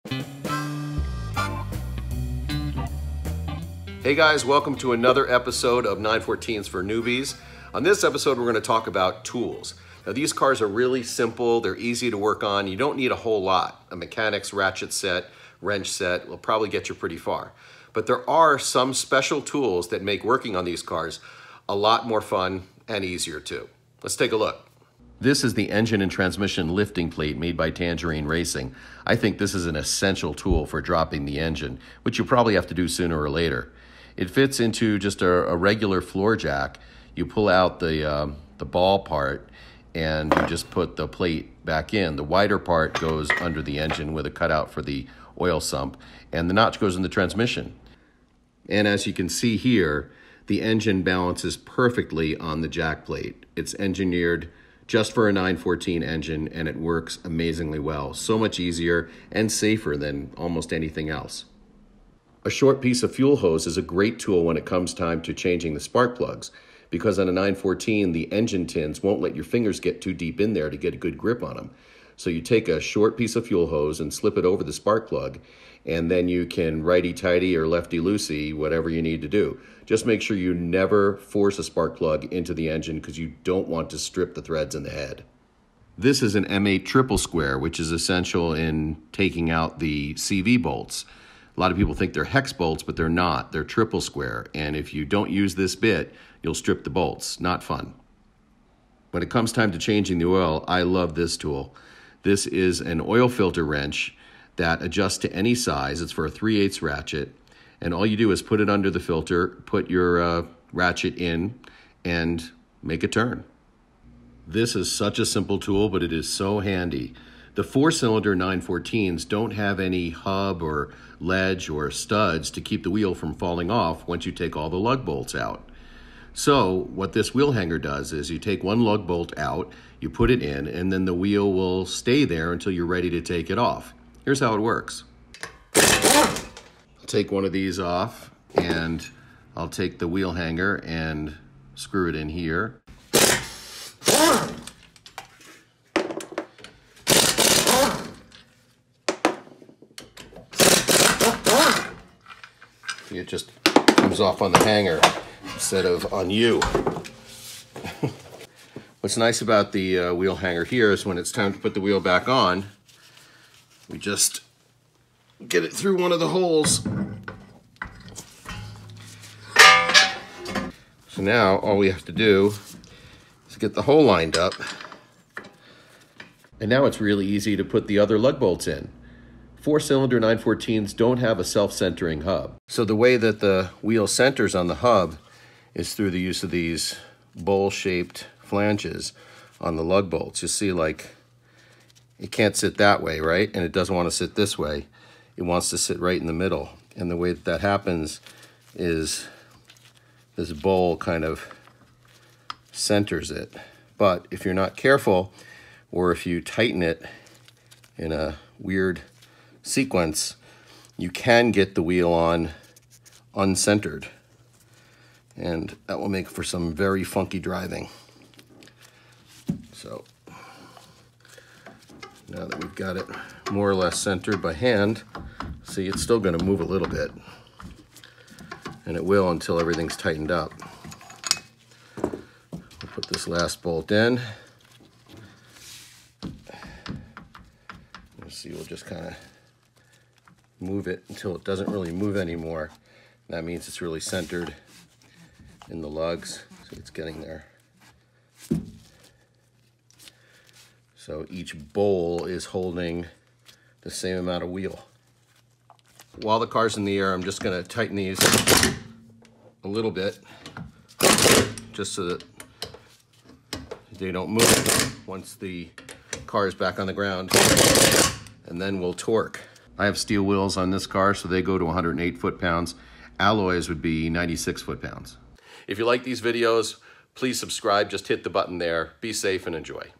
Hey guys, welcome to another episode of 914s for Newbies. On this episode, we're going to talk about tools. Now these cars are really simple, they're easy to work on, you don't need a whole lot. A mechanic's ratchet set, wrench set will probably get you pretty far. But there are some special tools that make working on these cars a lot more fun and easier too. Let's take a look. This is the engine and transmission lifting plate made by Tangerine Racing. I think this is an essential tool for dropping the engine, which you probably have to do sooner or later. It fits into just a regular floor jack. You pull out the ball part and you just put the plate back in. The wider part goes under the engine with a cutout for the oil sump, and the notch goes in the transmission. And as you can see here, the engine balances perfectly on the jack plate. It's engineered just for a 914 engine, and it works amazingly well. So much easier and safer than almost anything else. A short piece of fuel hose is a great tool when it comes time to changing the spark plugs, because on a 914, the engine tins won't let your fingers get too deep in there to get a good grip on them. So you take a short piece of fuel hose and slip it over the spark plug, and then you can righty-tighty or lefty-loosey, whatever you need to do. Just make sure you never force a spark plug into the engine because you don't want to strip the threads in the head. This is an M8 triple square, which is essential in taking out the CV bolts. A lot of people think they're hex bolts, but they're not. They're triple square, and if you don't use this bit, you'll strip the bolts. Not fun. When it comes time to changing the oil, I love this tool. This is an oil filter wrench that adjusts to any size. It's for a 3/8 ratchet, and all you do is put it under the filter, put your ratchet in, and make a turn. This is such a simple tool, but it is so handy. The 4-cylinder 914s don't have any hub or ledge or studs to keep the wheel from falling off once you take all the lug bolts out. So what this wheel hanger does is you take one lug bolt out, you put it in, and then the wheel will stay there until you're ready to take it off. Here's how it works. I'll take one of these off, and I'll take the wheel hanger and screw it in here. It just comes off on the hanger instead of on you. What's nice about the wheel hanger here is when it's time to put the wheel back on, we just get it through one of the holes. So now all we have to do is get the hole lined up. And now it's really easy to put the other lug bolts in. 4-cylinder 914s don't have a self-centering hub. So the way that the wheel centers on the hub is through the use of these bowl-shaped flanges on the lug bolts. You see, like, it can't sit that way, right? And it doesn't want to sit this way. It wants to sit right in the middle. And the way that that happens is this bowl kind of centers it. But if you're not careful, or if you tighten it in a weird sequence, you can get the wheel on uncentered, and that will make for some very funky driving. So now that we've got it more or less centered by hand, see, it's still going to move a little bit, and it will until everything's tightened up. We'll put this last bolt in. You'll see, we'll just kind of move it until it doesn't really move anymore. That means it's really centered in the lugs, so it's getting there. So each bowl is holding the same amount of wheel. While the car's in the air, I'm just going to tighten these a little bit, just so that they don't move once the car is back on the ground, and then we'll torque. I have steel wheels on this car, so they go to 108 foot-pounds. Alloys would be 96 foot-pounds. If you like these videos, please subscribe. Just hit the button there. Be safe and enjoy.